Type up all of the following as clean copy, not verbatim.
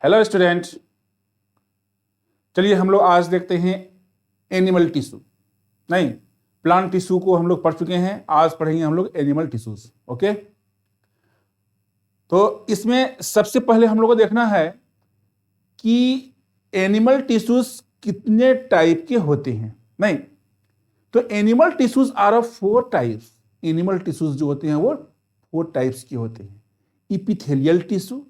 Hello student, चलिए हम लोग आज देखते हैं एनिमल टिश्यू। नहीं, प्लांट टिश्यू को हम लोग पढ़ चुके हैं, आज पढ़ेंगे हम लोग एनिमल टिश्यूज। ओके, तो इसमें सबसे पहले हम लोग को देखना है कि एनिमल टिश्यूज कितने टाइप के होते हैं। नहीं, तो animal tissues are of 4 types. Animal tissues जो होते हैं वो 4 टाइप्स के होते हैं: epithelial tissue,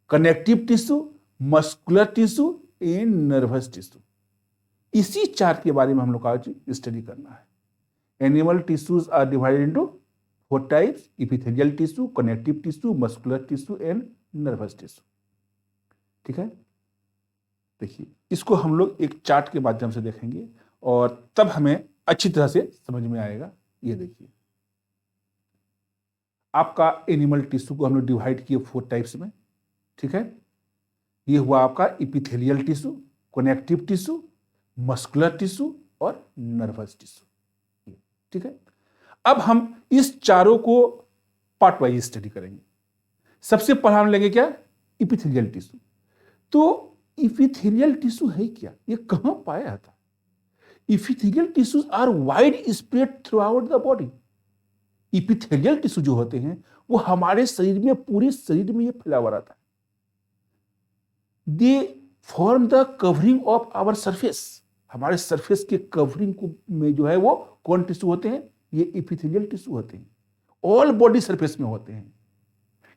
connective tissue, muscular tissue and nervous tissue. इसी 4 के बारे में हम लोग आज स्टडी करना है। Animal tissues are divided into 4 types: epithelial tissue, connective tissue, muscular tissue and nervous tissue. ठीक है, देखिए इसको हम लोग एक चार्ट के माध्यम से देखेंगे और तब हमें अच्छी तरह से समझ में आएगा। ये देखिए, आपका एनिमल टिश्यू को हम लोग डिवाइड किए 4 टाइप्स में। ठीक है, ये हुआ आपका epithelial tissue, connective tissue, muscular tissue और नर्वस टिश्यू। ठीक है, अब हम इस चारों को पार्ट वाइज स्टडी करेंगे। सबसे पहले हम लेंगे क्या, इपिथेलियल टिश्यू। तो इपिथेलियल टिश्यू है क्या, ये कहां पाया जाता है? Epithelial tissues are wide spread throughout the body. Epithelial tissue जो होते हैं वो हमारे शरीर में, पूरे शरीर में ये फैला हुआ रहता है। They form the covering of our surface. हमारे सरफेस के कवरिंग को में जो है वो कौन टिश्यू होते हैं? ये इपिथेलियल टिश्यू होते हैं। ऑल बॉडी सरफेस में होते हैं।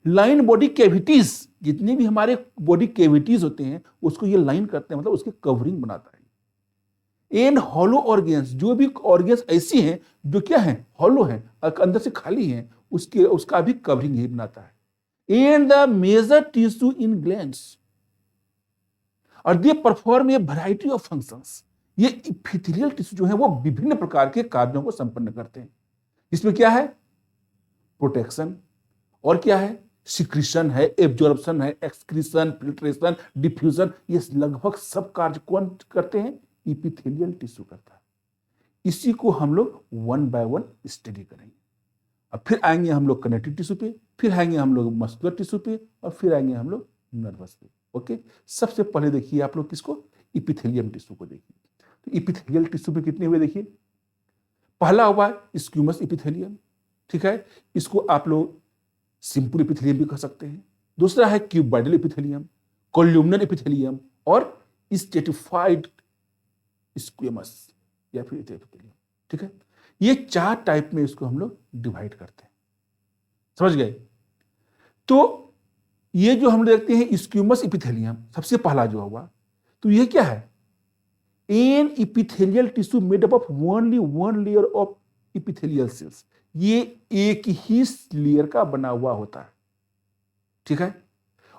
लाइन बॉडी कैविटीज, जितने भी हमारे बॉडी कैविटीज होते हैं उसको ये लाइन करते हैं, मतलब उसके कवरिंग बनाता है। एंड हॉलो ऑर्गेन्स, जो भी ऑर्गेन्स ऐसी हैं जो क्या है, हॉलो हैं, अंदर से खाली हैं, उसका भी कवरिंग ही बनाता है। And the major tissue in glands, और they perform a variety of functions. ये इपिथेलियल टिश्यू जो है वो विभिन्न प्रकार के कार्यों को संपन्न करते हैं। इसमें क्या है, प्रोटेक्शन, और क्या है, सिक्रीशन है, एब्जॉर्प्शन है, एक्सक्रीशन, फिल्ट्रेशन, डिफ्यूजन। ये लगभग सब कार्य कौन करते हैं? इपिथेलियल टिश्यू करता है। इसी को हम लोग 1 बाय 1 स्टडी करेंगे। अब फिर आएंगे हम लोग कनेक्टिव टिश्यू पे, फिर आएंगे हम लोग मस्कुलर टिश्यू पे, और फिर आएंगे हम लोग नर्वस पे। ओके, सबसे पहले देखिए आप लोग किसको, इपिथेलियम टिश्यू को देखिए। तो इपिथेलियल टिश्यू पे कितने हुए देखिए। पहला हुआ स्क्यूमस इपिथेलियम। ठीक है, इसको आप लोग सिंपल इपिथेलियम भी कह सकते हैं। दूसरा है क्यूबॉइडल इपिथेलियम, कोल्यूमनर इपिथेलियम और स्ट्रेटिफाइड स्क्वेमस या फिर इपिथेलियम। ठीक है, ये 4 टाइप में इसको हम लोग डिवाइड करते हैं। समझ गए? तो ये जो हम देखते हैं स्क्यूमस इपिथेलियम, सबसे पहला जो हुआ, तो ये क्या है, an epithelial tissue made up of only 1 layer of epithelial cells. ये एक ही लेयर का बना हुआ होता है। ठीक है,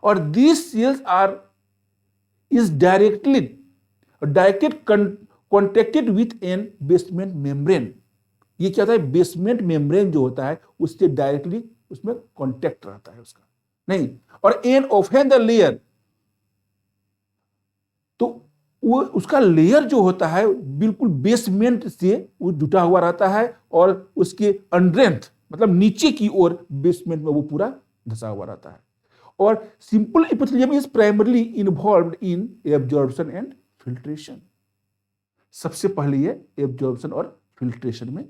और this cells are is directed contacted with an basement membrane. ये क्या होता है, बेसमेंट मेम्ब्रेन जो होता है उससे डायरेक्टली उसमें कॉन्टेक्ट रहता है उसका, नहीं। और एन ओफेन द लेयर, तो वो उसका लेयर जो होता है बिल्कुल बेसमेंट से वो जुटा हुआ रहता है, और उसके अंडरेंथ मतलब नीचे की ओर बेसमेंट में वो पूरा धसा हुआ रहता है। और simple epithelium is primarily involved in absorption and filtration. सबसे पहले ये एब्जॉर्प्शन और फिल्ट्रेशन में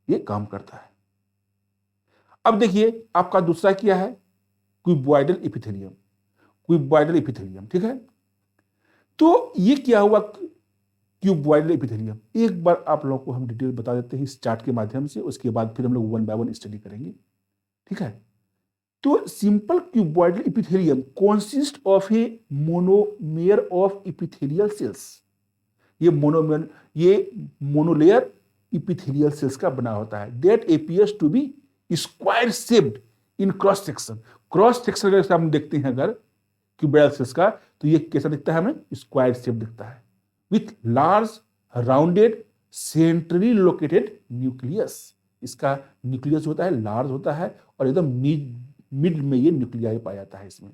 ये काम करता है। अब देखिए आपका दूसरा क्या है, क्यूबॉइडल इपिथेलियम। क्यूबॉइडल इपिथेलियम, ठीक है, तो ये क्या हुआ क्यूबॉइडल इपिथेलियम। एक बार आप लोगों को हम डिटेल बता देते हैं इस चार्ट के माध्यम से, उसके बाद फिर हम लोग 1 बाय 1 स्टडी करेंगे। ठीक है, तो simple cuboidal epithelium consist of a monolayer of epithelial cells. ये मोनोलेयर इपिथेलियल सेल्स का बना होता है, that appears to be square shaped in cross section. Cross section अगर हम देखते हैं अगर क्यूबॉइडल सेल्स का, तो ये कैसा दिखता है हमें, स्क्वायर शेप दिखता है, with large rounded centrally located nucleus. इसका न्यूक्लियस होता है लार्ज होता है, और एकदम मिड में ये न्यूक्लियाई पाया जाता है इसमें।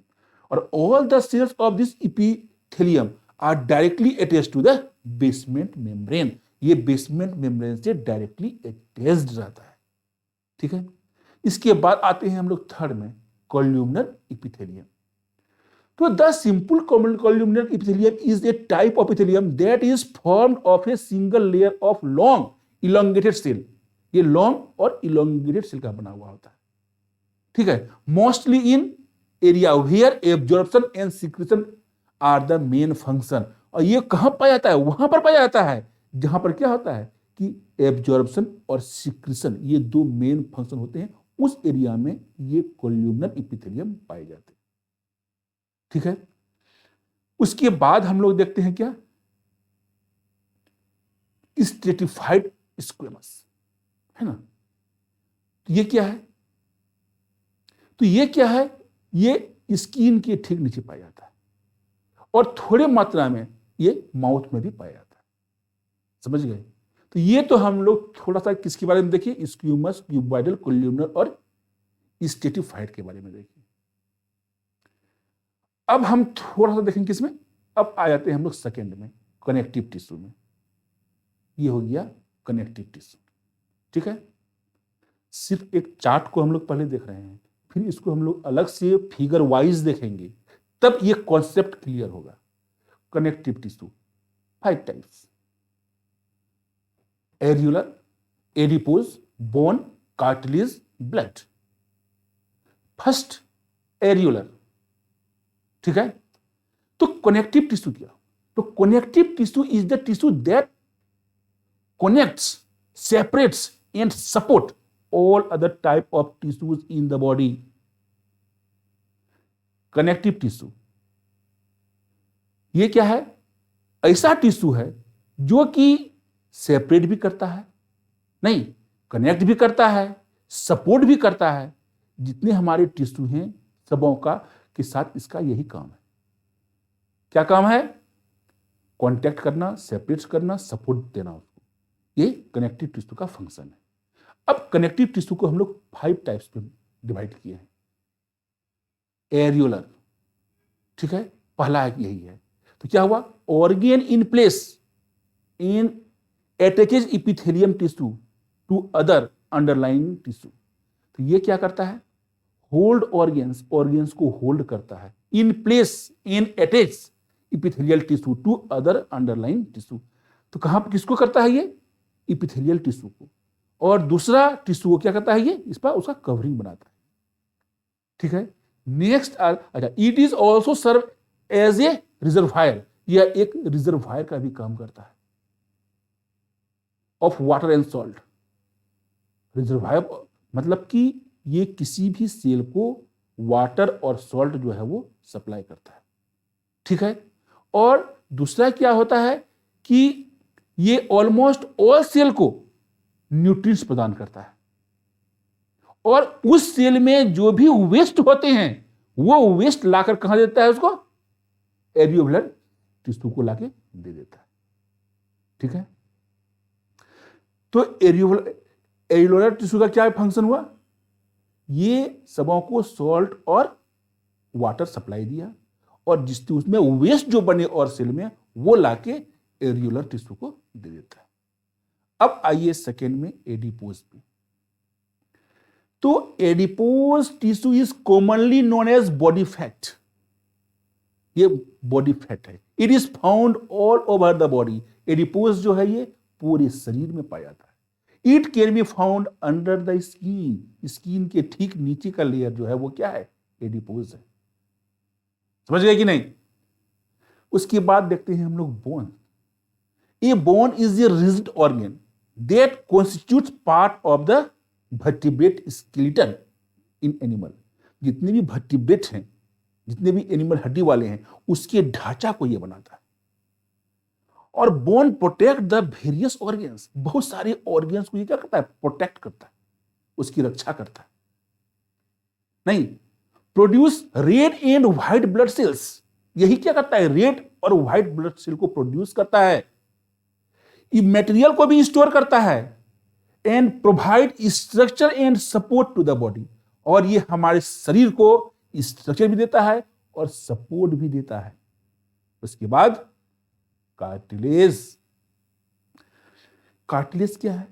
और all the cells of this epithelium are directly attached to the basement membrane. ये बेसमेंट मेम्ब्रेन से डायरेक्टली अटैच्ड रहता है। ठीक है, इसके बाद आते हैं हम लोग थर्ड में, कोल्यूमनर इपिथेलियम। तो the simple columnar epithelium is a type of epithelium that is formed of a single layer of long elongated cell. ये लॉन्ग और इलोंगेटेड सेल का बना हुआ होता है, ठीक है। Mostly in area where absorption and secretion are the main function. और ये कहां पाया जाता है? वहां पर पाया जाता है जहां पर क्या होता है कि एब्जॉर्प्शन और सिक्रेशन, ये दो मेन फंक्शन होते हैं, उस एरिया में ये कोल्यूमनर एपिथेलियम पाए जाते हैं, ठीक है। उसके बाद हम लोग देखते हैं क्या, स्ट्रेटिफाइड स्क्वेमस, है ना। तो ये क्या है? तो ये क्या है? ये स्किन के ठीक नीचे पाया जाता है और थोड़े मात्रा में ये माउथ में भी पाया जाता है, समझ गए। तो ये तो हम लोग थोड़ा सा किसके बारे में देखिए, स्क्यूमस, क्यूबॉइडल, कोल्यूमनर और स्ट्रेटिफाइड के बारे में देखिए। अब हम थोड़ा सा देखेंगे किसमें, अब आ जाते हैं हम लोग सेकेंड में, कनेक्टिव टिश्यू में। ये हो गया कनेक्टिव टिश्यू, ठीक है। सिर्फ एक चार्ट को हम लोग पहले देख रहे हैं, फिर इसको हम लोग अलग से फिगर वाइज देखेंगे, तब ये कॉन्सेप्ट क्लियर होगा। Connective tissue 5 types: areolar, adipose, bone, cartilage, blood. First areolar, ठीक है। तो कनेक्टिव टिश्यू क्या? तो connective tissue is the tissue that connects, separates and support all other type of tissues in the body. Connective tissue ये क्या है? ऐसा tissue है जो कि सेपरेट भी करता है, नहीं कनेक्ट भी करता है, सपोर्ट भी करता है। जितने हमारे टिश्यू हैं सबों का के साथ इसका यही काम है। क्या काम है? कॉन्टैक्ट करना, सेपरेट करना, सपोर्ट देना, ये कनेक्टिव टिश्यू का फंक्शन है। अब कनेक्टिव टिश्यू को हम लोग 5 टाइप्स में डिवाइड किए हैं। एरियुलर, ठीक है, पहला यही है। तो क्या हुआ? Organ in place in attaches epithelium tissue to other underlying tissue. तो ये क्या करता है? होल्ड ऑर्गेन्स, ऑर्गेन्स को होल्ड करता है। In place in attach epithelial tissue to other underlying tissue. तो कहां पर किसको करता है ये? इपिथेलियल टिश्यू को। और दूसरा टिश्यू को क्या करता है? ये इस पर उसका कवरिंग बनाता है, ठीक है। नेक्स्ट, अच्छा, it is also serve as a reservoir, यह एक रिजर्वायर का भी काम करता है of water and salt. Reservoir मतलब कि ये किसी भी सेल को वाटर और सॉल्ट जो है वो सप्लाई करता है, ठीक है। और दूसरा क्या होता है कि ये ऑलमोस्ट ऑल सेल को न्यूट्रिएंट्स प्रदान करता है और उस सेल में जो भी वेस्ट होते हैं वो वेस्ट लाकर कहां देता है? उसको एरियोब्लर टिश्यू को लाके दे देता है, ठीक है। तो एरियोलर टिश्यू का क्या फंक्शन हुआ? ये सबों को सॉल्ट और वाटर सप्लाई दिया और जिससे उसमें वेस्ट जो बने और सेल में वो लाके एरियुलर टिश्यू को दे देता है। अब आइए सेकेंड में एडिपोज पे। तो adipose tissue is commonly known as body fat. ये बॉडी फैट है। It is found all over the body. Adipose जो है ये पूरे शरीर में पाया जाता है। It can be found under the skin. Skin के ठीक नीचे का लेयर जो है वो क्या है? एडिपोज है। समझ गए कि नहीं? उसके बाद देखते हैं हम लोग bone. A bone is a rigid organ that constitutes part of the vertebrate skeleton in animal. जितने भी vertebrate हैं, जितने भी एनिमल हड्डी वाले हैं, उसके ढांचा को ये बनाता है। और bone protect the various organs. बहुत सारे ऑर्गेन्स को ये क्या करता है? प्रोटेक्ट करता है, उसकी रक्षा करता है। नहीं, produce red and white blood cells. यही क्या करता है? रेड और व्हाइट ब्लड सेल को प्रोड्यूस करता है। ये मटेरियल को भी स्टोर करता है and provide structure and support to the body. और ये हमारे शरीर को स्ट्रक्चर भी देता है और सपोर्ट भी देता है। उसके बाद कार्टिलेज। कार्टिलेज क्या है?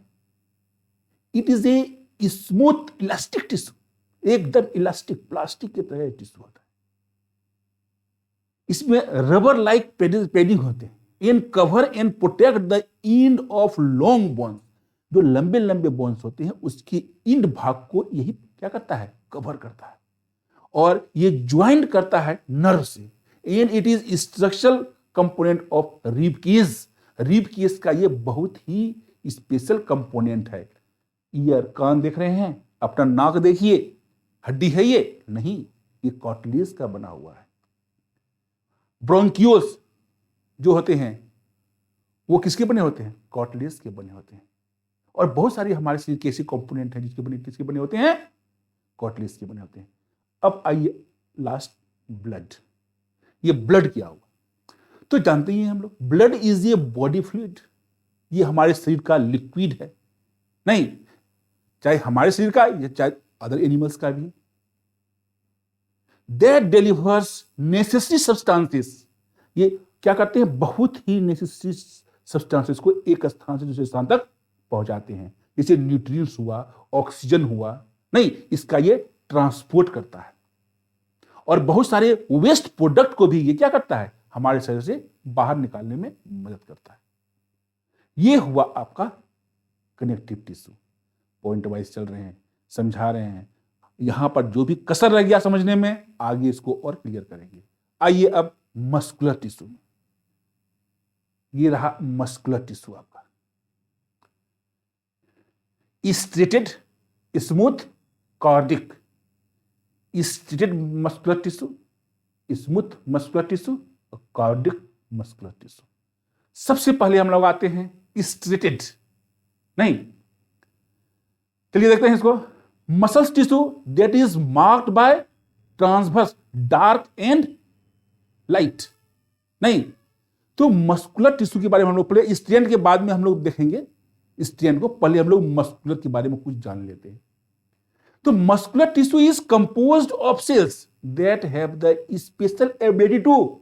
It is a smooth elastic tissue, एकदम इलास्टिक, प्लास्टिक की तरह टिश्यू होता है। इसमें रबर लाइक पेडिंग होते हैं and cover and protect the end of long bones. जो लंबे लंबे बोन्स होते हैं उसकी इंड भाग को यही क्या करता है, कवर करता है, और ये ज्वाइंट करता है नर्व से। And it is structural component of rib cage. Rib cage का ये बहुत ही स्पेशल कंपोनेंट है। ईयर, कान देख रहे हैं, अपना नाक देखिए, हड्डी है ये नहीं, ये कार्टिलेज का बना हुआ है। ब्रोंकियोल्स जो होते हैं वो किसके बने होते हैं, कार्टिलेज के बने होते हैं। और बहुत सारी हमारे शरीर के ऐसे कंपोनेंट हैं जिसके बने किसके बने होते हैं, कार्टिलेज के बने होते हैं। अब आइए लास्ट, ब्लड। ये ब्लड क्या हुआ, तो जानते ही हैं हम लोग, blood is a body fluid. ये हमारे शरीर का लिक्विड है, नहीं चाहे हमारे शरीर का या चाहे अदर एनिमल्स का भी। That delivers necessary substances. ये क्या करते हैं, बहुत ही नेसेसरी सब्सटेंसेस को एक स्थान से दूसरे स्थान तक पहुंचाते हैं। जैसे न्यूट्रिएंट्स हुआ, ऑक्सीजन हुआ, नहीं इसका ये ट्रांसपोर्ट करता है। और बहुत सारे वेस्ट प्रोडक्ट को भी ये क्या करता है, हमारे शरीर से बाहर निकालने में मदद करता है। ये हुआ आपका कनेक्टिव टिश्यू। पॉइंट वाइज चल रहे हैं, समझा रहे हैं। यहां पर जो भी कसर रह गया समझने में, आगे इसको और क्लियर करेंगे। आइए अब मस्कुलर टिश्यू में। ये रहा मस्कुलर टिश्यू आपका, striated, smooth, cardiac. Striated muscular tissue, smooth muscular tissue और कार्डिक मस्कुलर टिश्यू। सबसे पहले हम लोग आते हैं स्ट्रेटेड, नहीं चलिए देखते हैं इसको। Muscles tissue that is marked by transverse dark and light, नहीं तो मस्कुलर टिश्यू के बारे में हम लोग पहले, स्ट्रेन के बाद में हम लोग देखेंगे स्ट्रेन को, पहले हम लोग मस्कुलर के बारे में कुछ जान लेते हैं। तो muscular tissue is composed of cells that have the special ability to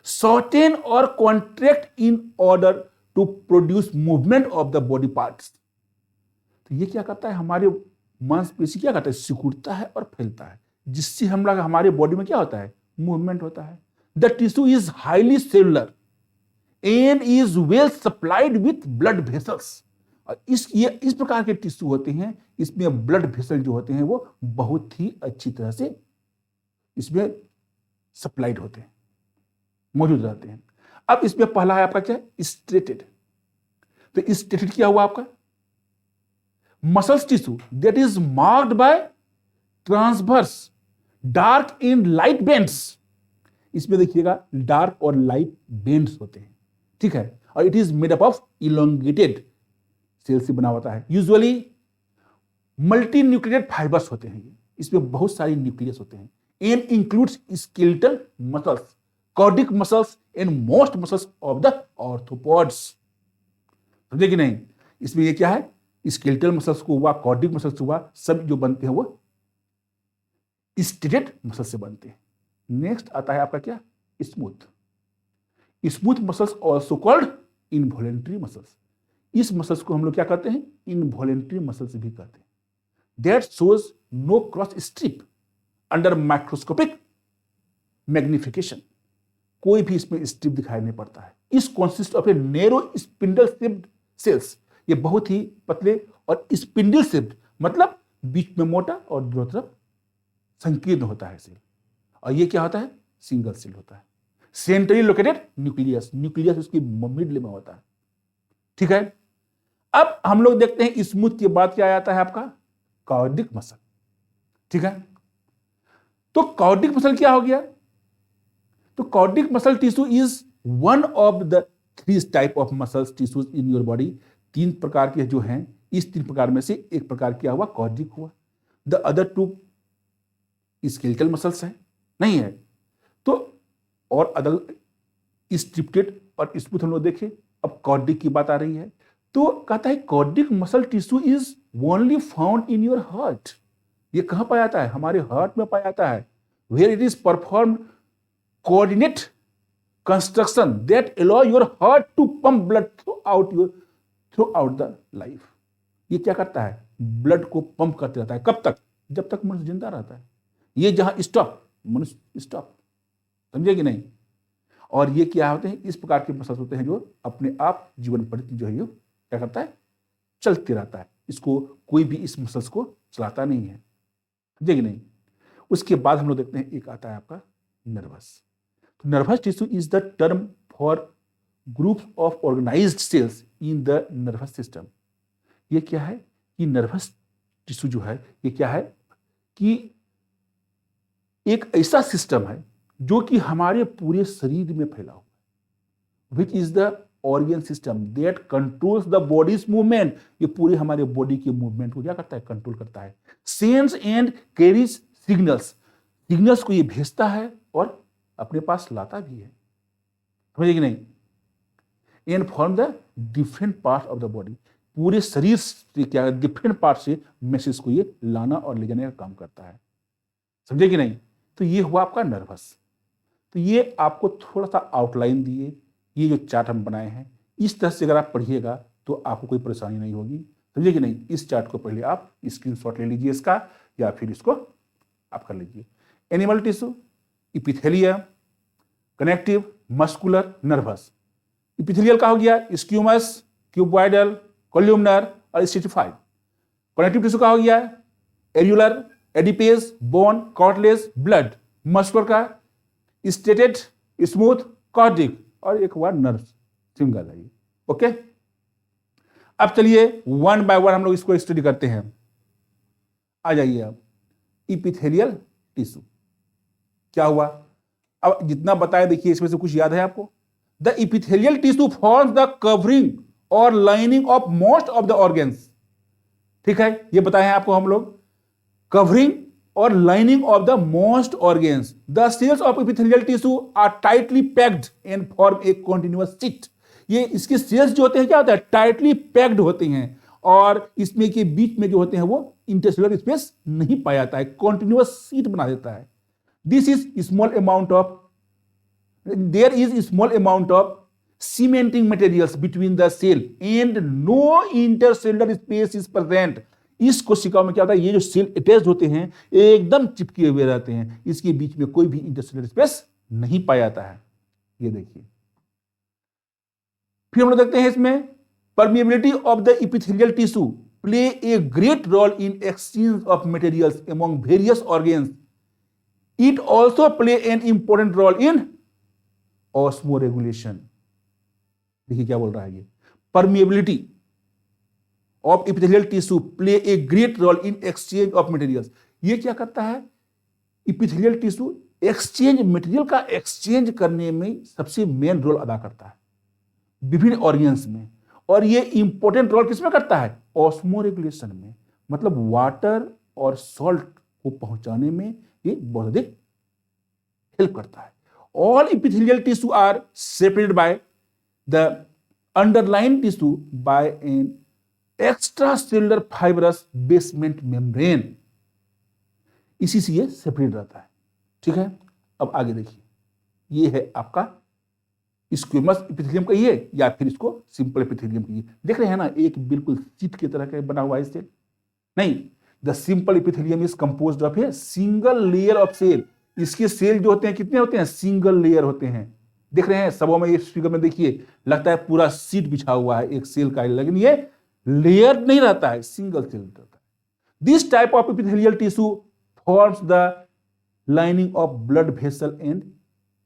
shorten और contract in order to produce movement of the body parts. तो ये क्या करता है, हमारे मांसपेशी क्या करता है, सिकुड़ता है और फैलता है, जिससे हम लोग हमारे बॉडी में क्या होता है, मूवमेंट होता है। The tissue is highly cellular and is well supplied with blood vessels. और इस प्रकार के टिश्यू होते हैं, इसमें ब्लड वेसल जो होते हैं वो बहुत ही अच्छी तरह से इसमें सप्लाइड होते हैं, मौजूद रहते हैं। अब इसमें पहला है आपका क्या, स्ट्रेटेड। तो स्ट्रेटेड क्या हुआ आपका, muscles tissue that is marked by transverse dark and light bands. इसमें देखिएगा डार्क और लाइट बेंड्स होते हैं, ठीक है। और it is made up of elongated cell से बना होता है। यूजुअली मल्टी न्यूक्लियेटेड फाइबर्स होते हैं, इसमें बहुत सारी न्यूक्लियस होते हैं। And includes skeletal muscles, cardiac muscles and most muscles of the arthropods. समझे कि नहीं, इसमें ये क्या है, स्केलेटल मसल्स को हुआ, कार्डिक मसल्स हुआ, सब जो बनते हैं वो स्ट्रेटेड मसल्स से बनते हैं। नेक्स्ट आता है आपका क्या, smooth. Smooth muscles also called involuntary muscles. इस मसल्स को हम लोग क्या कहते हैं, इनवॉलेंट्री मसल्स भी कहते हैं। That shows no cross strip under microscopic magnification. कोई भी इसमें स्ट्रिप दिखाई नहीं पड़ता है। इस consist of a narrow spindle shaped cells. ये बहुत ही पतले और स्पिंडल शेप्ड, मतलब बीच में मोटा और दोनों तरफ संकीर्ण होता है सेल। और ये क्या होता है, सिंगल सेल होता है। सेंट्रली लोकेटेड न्यूक्लियस, न्यूक्लियस उसकी मिडल में होता है, ठीक है। अब हम लोग देखते हैं स्मूथ के बाद क्या आता है आपका, कार्डिक मसल, ठीक है। तो कार्डिक मसल क्या हो गया, तो cardiac muscle tissue is one of the 3 type of muscles tissues in your body. 3 प्रकार के जो हैं, इस 3 प्रकार में से एक प्रकार क्या हुआ, कार्डिक हुआ। द अदर 2 स्केलेटल मसल्स हैं, नहीं है। तो और अदर स्ट्रिप्टेड और स्मूथ हम लोग देखें। अब कार्डिक की बात आ रही है, तो कहता है cardiac muscle tissue is only found in your heart. ये कहां पाया जाता है, हमारे हार्ट में पाया जाता है। Where it is perform coordinate construction that allow your heart to pump blood throughout the life. ये क्या करता है, ब्लड को पंप करते रहता है। कब तक, जब तक मनुष्य जिंदा रहता है। ये जहां स्टॉप, मनुष्य स्टॉप, समझे कि नहीं। और ये क्या होते हैं, इस प्रकार के मसल्स होते हैं जो अपने आप जीवन भर जो है ये क्या करता है, चलते रहता है। इसको कोई भी इस मसल्स को चलाता नहीं है, समझे कि नहीं। उसके बाद हम लोग देखते हैं एक आता है आपका नर्वस। तो nervous tissue is the term for groups of organised cells in the nervous system. ये क्या है कि नर्वस टिश्यू जो है ये क्या है कि एक ऐसा सिस्टम है जो कि हमारे पूरे शरीर में फैला हुआ है, which is the organ system that controls the bodies movement. ये पूरे हमारे बॉडी के मूवमेंट को क्या करता है, कंट्रोल करता है। Sense and carries signals, signals को ये भेजता है और अपने पास लाता भी है, समझे कि नहीं। And form the different part of the body, पूरे शरीर से क्या डिफरेंट पार्ट से मैसेज को ये लाना और ले जाने का काम करता है, समझे कि नहीं। तो ये हुआ आपका नर्वस। तो ये आपको थोड़ा सा आउटलाइन दिए, ये जो चार्ट हम बनाए हैं इस तरह से अगर आप पढ़िएगा तो आपको कोई परेशानी नहीं होगी, समझे कि नहीं। इस चार्ट को पहले आप स्क्रीनशॉट ले लीजिए इसका, या फिर इसको आप कर लीजिए। Animal tissue, epithelium, connective, muscular, nervous. Epithelial का हो गया स्क्यूमस, क्यूबॉइडल, कोल्यूमनर और स्ट्रेटिफाइड। कनेक्टिव टिश्यू का हो गया areolar, adipose, bone, cartilage, blood. Muscular का स्टेटेड, स्मूथ, कार्डिक, और एक हुआ नर्व सिंगल है ये, ओके। अब चलिए वन बाय वन हम लोग इसको स्टडी करते हैं। आ जाइए अब इपिथेलियल टिश्यू क्या हुआ। अब जितना बताया देखिए इसमें से कुछ याद है आपको। The epithelial tissue forms the covering और lining of most of the organs, ठीक है, ये बताए हैं आपको हम लोग। कवरिंग और lining of the most organs. The cells of epithelial tissue are tightly packed and form a continuous sheet. ये इसके सेल्स जो होते हैं क्या होता है, टाइटली पैक्ड होते हैं, और इसमें के बीच में जो होते हैं वो इंटरसेलुलर स्पेस नहीं पाया जाता है, कॉन्टिन्यूअस शीट बना देता है। This is small amount of, there is small amount of cementing materials between the cell and no intercellular space is present. इस कोशिकाओं में क्या होता है, ये जो सेल अटैच्ड होते हैं एकदम चिपके हुए रहते हैं, इसके बीच में कोई भी इंटरसेलुलर स्पेस नहीं पाया जाता है। ये देखिए, फिर हम लोग देखते हैं इसमें permeability of the epithelial tissue play a great role in exchange of materials among various organs. It also play an important role in osmoregulation. देखिए क्या बोल रहा है ये, permeability of epithelial tissue play a great role in exchange of materials. ये क्या करता है, एपिथेलियल टिश्यू एक्सचेंज, मटेरियल का एक्सचेंज करने में सबसे मेन रोल अदा करता है विभिन्न ऑर्गन्स में। और ये इंपॉर्टेंट रोल किसमें करता है, ऑस्मोरेगुलेशन में, मतलब वाटर और सॉल्ट को पहुंचाने में ये बहुत अधिक हेल्प करता है। All epithelial tissue are separated by the underline tissue by an extracellular fibrous basement membrane. इसी से ये सेपरेट रहता है, ठीक है। अब आगे देखिए, ये है आपका स्क्वेमस एपिथेलियम कहिए या फिर इसको सिंपल एपिथेलियम कहिए। देख रहे हैं ना, एक बिल्कुल शीट की तरह का बना हुआ है सेल। नहीं, the simple epithelium is composed of a single layer of cell. इसके सेल जो होते हैं कितने होते हैं, सिंगल लेयर होते हैं। देख रहे हैं सबों में, इस फिगर में देखिए लगता है पूरा शीट बिछा हुआ है एक सेल का, लेकिन ये लेयर नहीं रहता है, सिंगल सेल रहता है। This type of epithelial tissue forms the lining of blood vessel and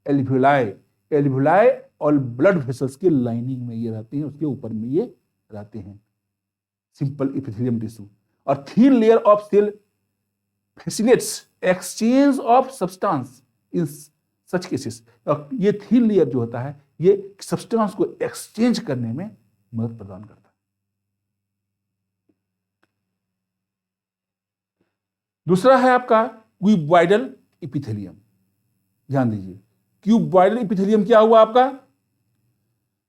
alveoli. Alveoli और ब्लड वेसल्स के लाइनिंग में ये रहते हैं, उसके ऊपर में ये रहते हैं सिंपल एपिथेलियम टिश्यू। और thin layer of cell facilitates exchange of substance in such cases. ये थिन लेयर जो होता है ये सब्सटेंस को एक्सचेंज करने में मदद प्रदान करता है। दूसरा है आपका क्यूबॉइडल एपिथेलियम। ध्यान दीजिए, क्यूबॉइडल एपिथेलियम क्या हुआ आपका,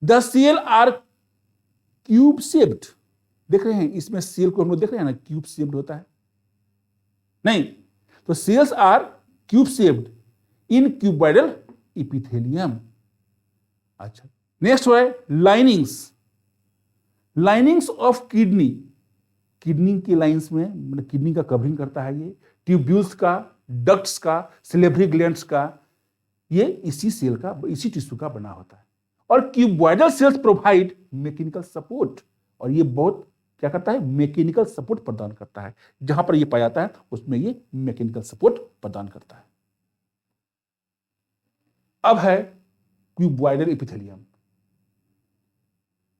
the cell are cube shaped. देख रहे हैं इसमें सेल को हम लोग देख रहे हैं ना, क्यूब शेप्ड होता है, नहीं तो cells are cube shaped in cuboidal epithelium. अच्छा, नेक्स्ट है linings. Linings of kidney, kidney की लाइंस में मतलब किडनी का कवरिंग करता है ये, ट्यूब्यूल्स का, डक्ट्स का, सिलेवरी ग्लैंड्स का, ये इसी सेल का, इसी टिश्यू का बना होता है। और cuboidal cells provide mechanical support, और ये बहुत क्या करता है, मैकेनिकल सपोर्ट प्रदान करता है। जहां पर ये पाया जाता है उसमें ये मैकेनिकल सपोर्ट प्रदान करता है। अब है क्यूबॉइडल एपिथेलियम।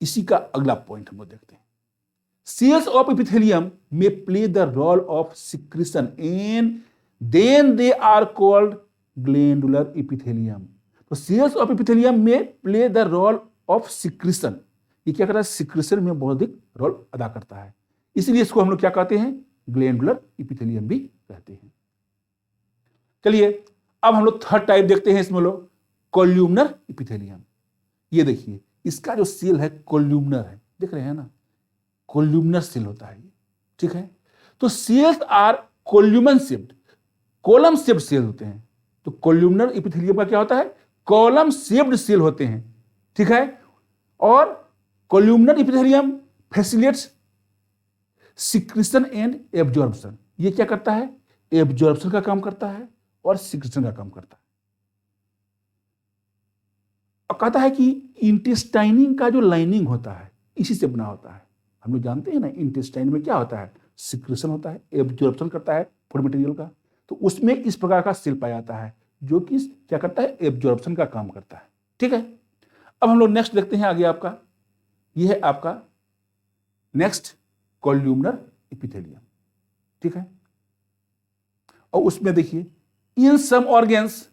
इसी का अगला पॉइंट हम लोग देखते हैं। Cells of epithelium may play the role of secretion and then they are called glandular epithelium. तो cells of epithelium may play the role of secretion. ये क्या करता है, सिक्रेशन में बहुत अधिक रोल अदा करता है, इसलिए इसको हम लोग क्या कहते हैं, ग्लैंडुलर इपिथेलियम भी कहते हैं। चलिए अब हम लोग थर्ड टाइप देखते हैं, इसमें लोग कोल्यूमनर इपिथेलियम। ये देखिए इसका जो सेल है कोल्यूमनर है, देख रहे हैं ना, कोल्यूमनर सेल होता है ये, ठीक है। तो cells are column shaped, column shaped cell होते हैं। तो कोल्यूमनर एपिथेलियम का क्या होता है, कॉलम शेप्ड सेल होते हैं, ठीक है। और columnar epithelium facilitates secretion and absorption. ये क्या करता है, एब्जॉर्प्शन का काम करता है और सिक्रेशन का काम करता है। और कहता है कि इंटेस्टाइनिंग का जो लाइनिंग होता है इसी से बना होता है। हम लोग जानते हैं ना, इंटेस्टाइन में क्या होता है, सिक्रेशन होता है, एब्जॉर्प्शन करता है फूड मटेरियल का। तो उसमें इस प्रकार का सेल पाया जाता है जो कि क्या करता है, एब्जॉर्प्शन का काम करता है, ठीक है। अब हम लोग नेक्स्ट देखते हैं आगे आपका, यह है आपका नेक्स्ट कोल्यूमनर एपिथेलियम, ठीक है। और उसमें देखिए in some organs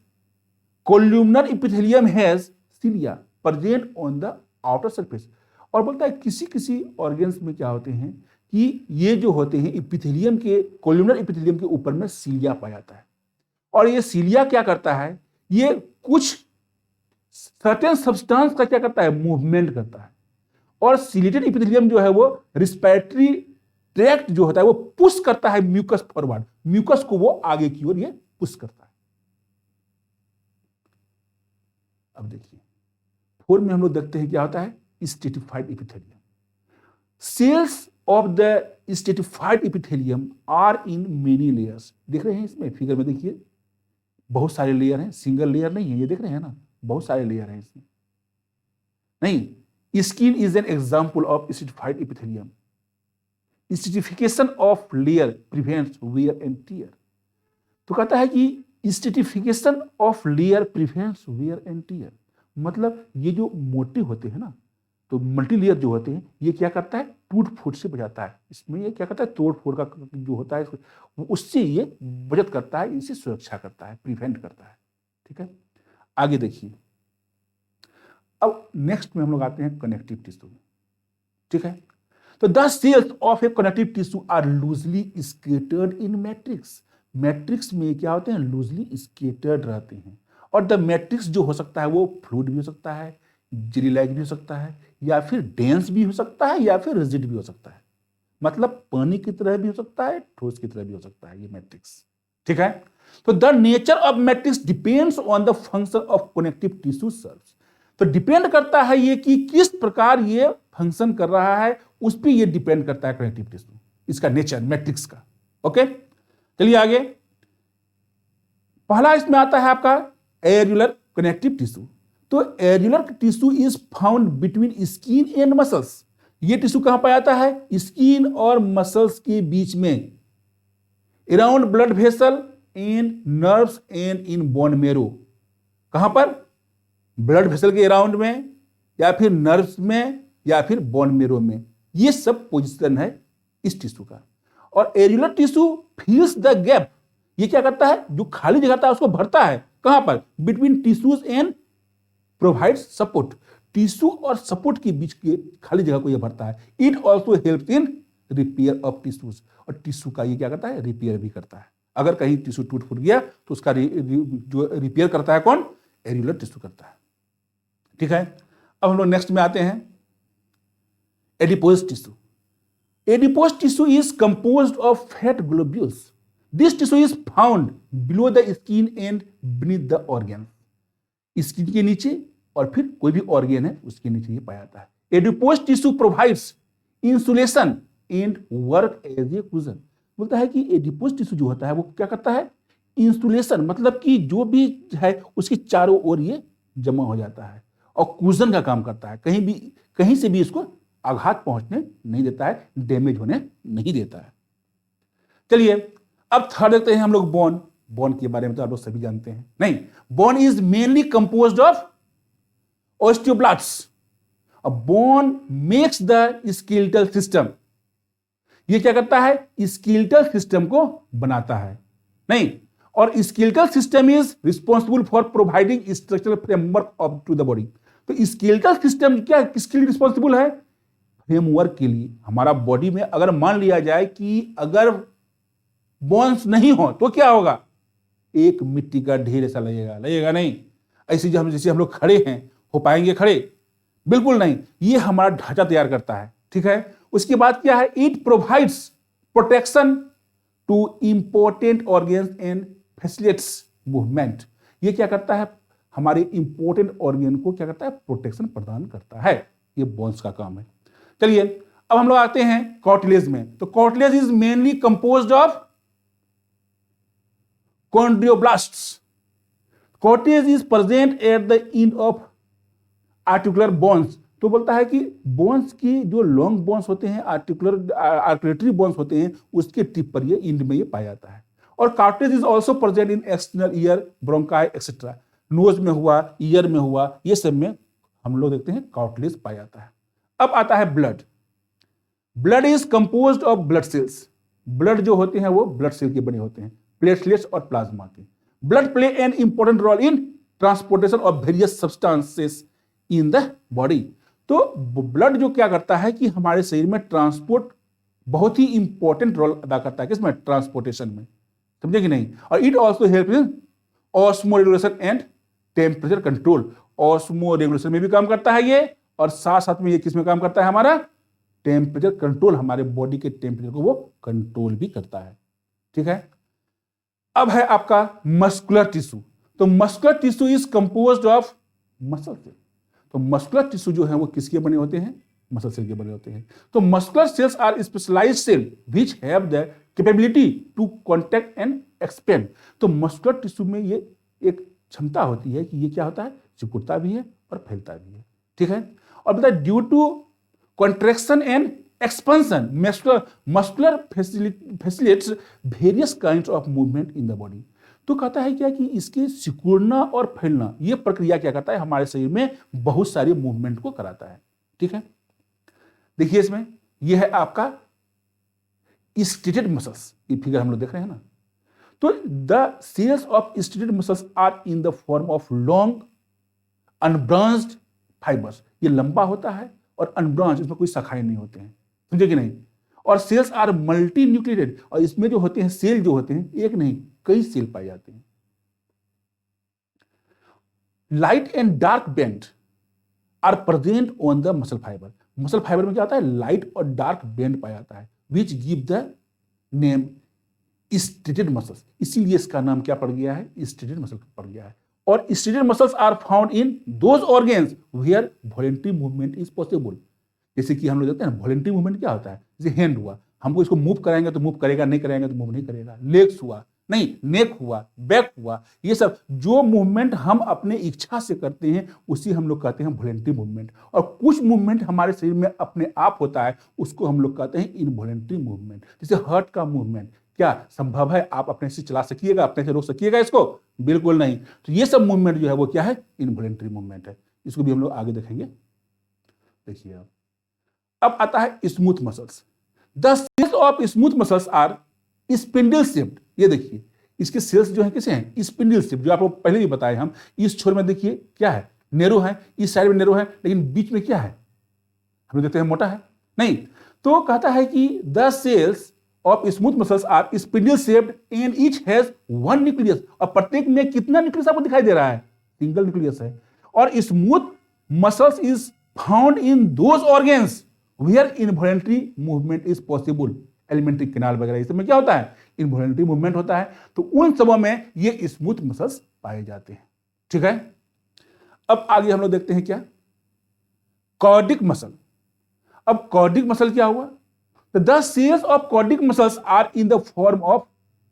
columnar epithelium has cilia present on the outer surface. और बोलता है किसी किसी ऑर्गन्स में क्या होते हैं कि ये जो होते हैं एपिथेलियम के, कोल्यूमनर एपिथेलियम के ऊपर में सीलिया पाया जाता है। और ये सीलिया क्या करता है, ये कुछ सर्टेन सब्सटेंस का क्या करता है, मूवमेंट करता है। और सिलेटेड एपिथेलियम जो है वो रिस्पिरेटरी ट्रैक्ट जो होता है वो पुश करता है म्यूकस फॉरवर्ड, म्यूकस को वो आगे की ओर ये पुश करता है। अब देखिए फोर में हम लोग देखते हैं क्या होता है, stratified epithelium. Cells of the stratified epithelium are in many layers. देख रहे हैं इसमें फिगर में, देखिए बहुत सारे लेयर हैं, सिंगल लेयर नहीं है, ये देख रहे हैं ना, बहुत सारे लेयर हैं इसमें। नहीं, skin is an example of stratified epithelium. Stratification of layer prevents wear and tear. तो कहता है कि stratification of layer prevents wear and tear, मतलब ये जो मोटे होते हैं ना, तो मल्टी लेयर जो होते हैं ये क्या करता है, टूट फूट से बचाता है। इसमें ये क्या करता है, तोड़ फोड़ का जो होता है उससे ये बचत करता है, इसे सुरक्षा करता है, प्रिवेंट करता है, ठीक है। आगे देखिए अब नेक्स्ट में हम लोग आते हैं कनेक्टिव टिश्यू, ठीक है। तो the cells of a connective tissue are loosely scattered in matrix. Matrix में क्या होते हैं, लूजली स्केटर्ड रहते हैं। और द मैट्रिक्स जो हो सकता है वो फ्लूइड भी हो सकता है, जेली लाइक भी हो सकता है, या फिर डेंस भी हो सकता है, या फिर रिजिड भी हो सकता है। मतलब पानी की तरह भी हो सकता है, ठोस की तरह भी हो सकता है ये मैट्रिक्स, ठीक है। तो the nature of matrix depends on the function of connective tissue serves. तो डिपेंड करता है ये कि किस प्रकार ये फंक्शन कर रहा है, उस पर ये डिपेंड करता है कनेक्टिव टिश्यू, इसका नेचर मैट्रिक्स का। ओके चलिए आगे, पहला इसमें आता है आपका एरियुलर कनेक्टिव टिश्यू। तो areolar tissue is found between skin and muscles. ये टिश्यू कहां पाया जाता है, स्किन और मसल्स के बीच में, around blood vessel and nerves and in bone marrow. कहां पर, ब्लड वेसल के अराउंड में, या फिर नर्व्स में, या फिर बोन मेरो में। ये सब पोजीशन है इस टिश्यू का। और एरियुलर टिश्यू फिल्स द गैप। ये क्या करता है, जो खाली जगह था उसको भरता है। कहां पर, between tissues and provide support. Tissue और सपोर्ट के बीच के खाली जगह को यह भरता है। It also helps in repair of tissues. और टिश्यू का ये क्या करता है, रिपेयर भी करता है। अगर कहीं टिश्यू टूट फूट गया तो उसका जो रिपेयर करता है कौन, एरियुलर टिश्यू करता है, ठीक है। अब हम लोग नेक्स्ट में आते हैं adipose tissue. Adipose tissue is composed of fat globules. This tissue is found below the skin and beneath the organ. Skin के नीचे और फिर कोई भी ऑर्गन है उसके नीचे ये पाया जाता है। Adipose tissue provides insulation and work as a cushion. बोलता है कि एडिपोज टिश्यू जो होता है वो क्या करता है, इंसुलेशन मतलब कि जो भी है उसकी चारों ओर ये जमा हो जाता है और कूशन का काम करता है, कहीं से भी इसको आघात पहुंचने नहीं देता है, डैमेज होने नहीं देता है। चलिए अब थर्ड देखते हैं हम लोग बोन। बोन के बारे में तो आप लोग सभी जानते हैं, नहीं, bone is mainly composed of osteoblasts. Bone makes the skeletal system. ये क्या करता है? स्केलेटल सिस्टम को बनाता है, नहीं, और skeletal system is responsible for providing structural framework of to the body. तो स्केलेटल सिस्टम क्या किसके लिए रिस्पॉन्सिबल है? फ्रेमवर्क के लिए। हमारा बॉडी में अगर मान लिया जाए कि अगर बोन्स नहीं हो तो क्या होगा? एक मिट्टी का ढेर ऐसा लगेगा, लगेगा नहीं? ऐसे जैसे हम लोग खड़े हैं, हो पाएंगे खड़े? बिल्कुल नहीं। ये हमारा ढांचा तैयार करता है, ठीक है। उसके बाद क्या है? It provides protection two important organs and facilitates movement. ये क्या करता है? हमारे इंपॉर्टेंट ऑर्गन को क्या करता है? प्रोटेक्शन प्रदान करता है। ये बोन्स का काम है। चलिए अब हम लोग आते हैं कार्टिलेज में। तो cartilage is mainly composed of chondroblast. Cortex is present at the end of articular bones. तो बोलता है कि बोन्स की जो लॉन्ग बोन्स होते हैं, आर्टिकुलेटरी बोन्स होते हैं, उसके टिप पर ये इंड में ये पाया जाता है। और cartilage is also present in external ear, bronchi etcetera. Nose में हुआ, ईयर में हुआ, ये सब में हम लोग देखते हैं कार्टिलेज पाया जाता है। अब आता है blood. Blood is composed of blood cells. Blood जो होते हैं वो ब्लड सेल के बने होते हैं, प्लेटलेट्स और प्लाज्मा के। Blood play an important role in transportation of various substances in the body. तो ब्लड जो क्या करता है कि हमारे शरीर में ट्रांसपोर्ट बहुत ही इंपॉर्टेंट रोल अदा करता है। किसमें? ट्रांसपोर्टेशन में, समझे कि नहीं? और it also help in osmo regulation and temperature control. Osmo regulation में भी काम करता है ये, और साथ साथ में ये किस में काम करता है? हमारा टेम्परेचर कंट्रोल, हमारे बॉडी के टेम्परेचर को वो कंट्रोल भी करता है, ठीक है। अब है आपका मस्कुलर टिश्यू। तो muscular tissue is composed of muscle cell. तो मस्कुलर टिश्यू जो है वो किसके बने होते हैं? मसल सेल के बने होते हैं। तो muscular cells are specialised cell which have the capability to contact and expand. तो मस्कुलर टिश्यू में ये एक क्षमता होती है कि ये क्या होता है? सिकुड़ता भी है और फैलता भी है, ठीक है। और बता, due to contraction and expansion muscular facilitates various kinds of movement in the body. तो कहता है क्या कि इसके सिकुड़ना और फैलना, ये प्रक्रिया क्या करता है? हमारे शरीर में बहुत सारे मूवमेंट को कराता है, ठीक है। देखिए इसमें यह है आपका स्टेटेड मसल्स, ये फिगर हम लोग देख रहे हैं ना। तो the cells of striated muscles are in the form of long unbranched fibres. ये लंबा होता है और अनब्रांच, इसमें कोई शाखाएं नहीं होते हैं, समझे कि नहीं। और सेल्स आर मल्टी न्यूक्लिएटेड, और इसमें जो होते हैं सेल जो होते हैं, एक नहीं कई सेल पाए जाते हैं। Light and dark band are present on the muscle fibre. Muscle fibre में क्या होता है? लाइट और डार्क बैंड पाया जाता है, which give the name stated muscles. इसीलिए इसका नाम क्या पड़ गया है? स्टेटेड मसल पड़ गया है। और striated muscles are found in those organs where voluntary movement is possible. जैसे कि हम लोग देखते हैं वॉलंटरी मूवमेंट क्या होता है? जैसे हैंड हुआ, हमको इसको मूव कराएंगे तो मूव करेगा, नहीं कराएंगे तो मूव नहीं करेगा। लेग्स हुआ, नहीं, नेक हुआ, बैक हुआ, ये सब जो मूवमेंट हम अपने इच्छा से करते हैं उसी हम लोग कहते हैं वॉलंटरी मूवमेंट। और कुछ मूवमेंट हमारे शरीर में अपने आप होता है, उसको हम लोग कहते हैं इनवॉलंटरी मूवमेंट। जैसे हार्ट का मूवमेंट, क्या संभव है आप अपने से चला सकिएगा, अपने से रोक सकिएगा इसको? बिल्कुल नहीं। तो ये सब मूवमेंट जो है वो क्या है? इनवॉलंटरी मूवमेंट है। इसको भी हम लोग आगे देखेंगे। देखिए अब आता है smooth muscles. The cells of smooth muscles are spindle shaped. ये देखिए इसके सेल्स जो है कैसे हैं? स्पिंडल शेप्ड, जो आपको पहले भी बताए हम। इस छोर में देखिए क्या है? नैरो है, इस साइड में नैरो है, लेकिन बीच में क्या है? हम देखते हैं मोटा है, नहीं। तो कहता है कि the cells of smooth muscles are spindle shaped and each has one nucleus. और प्रत्येक में कितना न्यूक्लियस आपको दिखाई दे रहा है? सिंगल न्यूक्लियस है। और smooth muscles is found in those organs where involuntary movement is possible. Alimentary canal वगैरह इस में क्या होता है? इनवॉलंटरी मूवमेंट होता है। तो उन सबों में ये स्मूथ मसल्स पाए जाते हैं, ठीक है। अब आगे हम लोग देखते हैं क्या? कॉर्डिक मसल। अब कॉर्डिक मसल क्या हुआ? The cells of cordic muscles are in the form of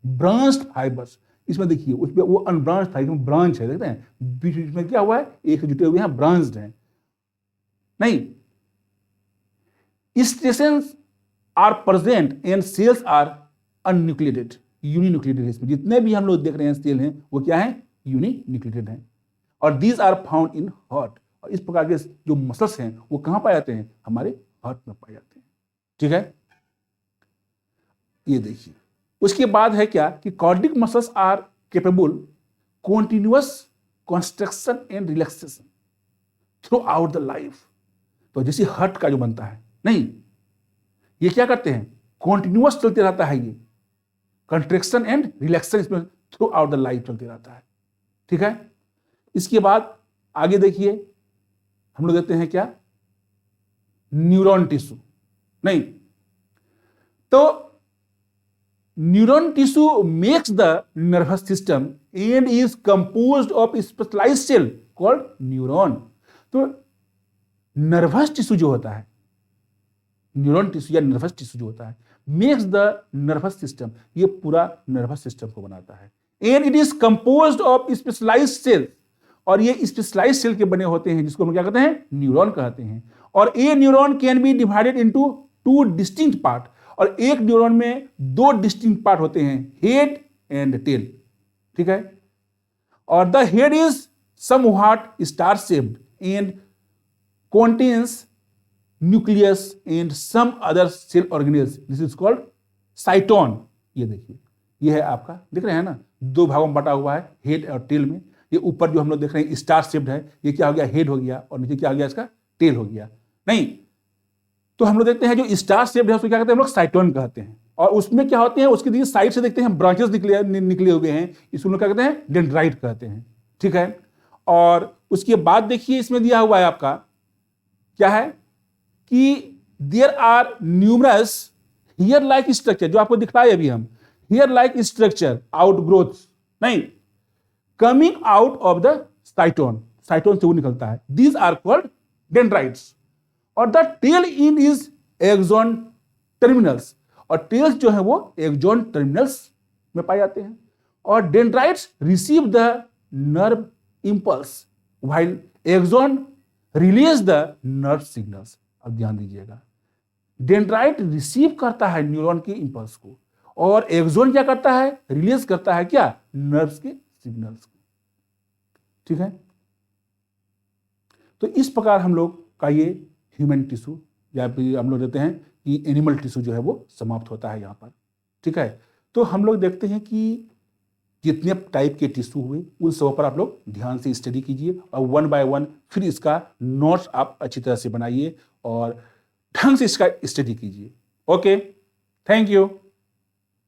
branched fibers. इसमें देखिए उसमें वो अनब्रांच था, एकदम ब्रांच है, देखते हैं बीच बीच में क्या हुआ है, एक से जुटे हुए हैं, ब्रांच्ड हैं। नहीं, striations are present and cells are uninucleated, uninucleated. इसमें जितने भी हम लोग देख रहे हैं सेल हैं वो क्या है, यूनिन्यूक्लिएटेड हैं। और these are found in heart, और इस प्रकार के जो मसल्स हैं वो कहाँ पाए जाते हैं, हमारे हार्ट में पाए जाते हैं। ठीक है, ये देखिए उसके बाद है क्या कि cardiac muscles are capable continuous construction and relaxation throughout the life. तो जैसे हार्ट का जो बनता है, नहीं ये क्या करते हैं, कॉन्टिन्यूअस चलते रहता है, ये कंट्रैक्शन एंड रिलैक्सेशन इसमें थ्रू आउट द लाइफ चलते रहता है। ठीक है, इसके बाद आगे देखिए हम लोग देते हैं क्या, न्यूरॉन टिश्यू। नहीं, तो neuron tissue makes the nervous system and is composed of specialised cell called neuron. तो नर्वस टिश्यू जो होता है, न्यूरॉन टिश्यू या नर्वस टिश्यू जो होता है, मेक्स द नर्वस सिस्टम, ये पूरा नर्वस सिस्टम को बनाता है। And it is composed of specialised cell, और ये स्पेशलाइज्ड सेल के बने होते हैं, जिसको हम क्या कहते हैं, न्यूरॉन कहते हैं। और a neuron can be divided into two distinct part, और एक न्यूरॉन में दो डिस्टिंक्ट पार्ट होते हैं, हेड एंड टेल। ठीक है, और the head is somewhat star shaped and contains nucleus and some other cell organelles. This is called cyton. ये देखिए, ये है आपका, दिख रहे हैं ना, दो भागों में बटा हुआ है, हेड और टेल में। ये ऊपर जो हम लोग देख रहे हैं स्टार शेप्ड है, ये क्या हो गया, हेड हो गया, और नीचे क्या हो गया, इसका टेल हो गया। नहीं, तो हम लोग देखते हैं जो स्टार शेप्ड है उसको क्या कहते हैं हम लोग, साइटोन कहते हैं। और उसमें क्या होते हैं, उसके देखिए साइड से देखते हैं ब्रांचेस निकले हुए हैं, इसको लोग क्या कहते हैं, डेंड्राइट कहते हैं। ठीक है, और उसके बाद देखिए इसमें दिया हुआ है आपका क्या है कि there are numerous hair like structure, जो आपको दिखलाए अभी हम, हेयर लाइक स्ट्रक्चर आउटग्रोथ, नहीं, coming out of the cyton, cyton से वो निकलता है। These are called dendrites. और the tail in is axon terminals, और टेल्स जो है वो एक्सॉन टर्मिनल्स में पाए जाते हैं। और dendrites receive the nerve impulse while axon release the nerve signals. अब ध्यान दीजिएगा, डेंड्राइट रिसीव करता है न्यूरॉन के इंपल्स को, और एक्सॉन क्या करता है, रिलीज करता है क्या, नर्व्स के सिग्नल्स को। ठीक है, तो इस प्रकार हम लोग का ये ह्यूमन टिश्यू या फिर हम लोग देते हैं कि एनिमल टिश्यू जो है वो समाप्त होता है यहाँ पर। ठीक है, तो हम लोग देखते हैं कि जितने टाइप के टिश्यू हुए उन सब पर आप लोग ध्यान से स्टडी कीजिए, और वन बाय वन फिर इसका नोट्स आप अच्छी तरह से बनाइए और ढंग से इसका स्टडी कीजिए। Okay, thank you.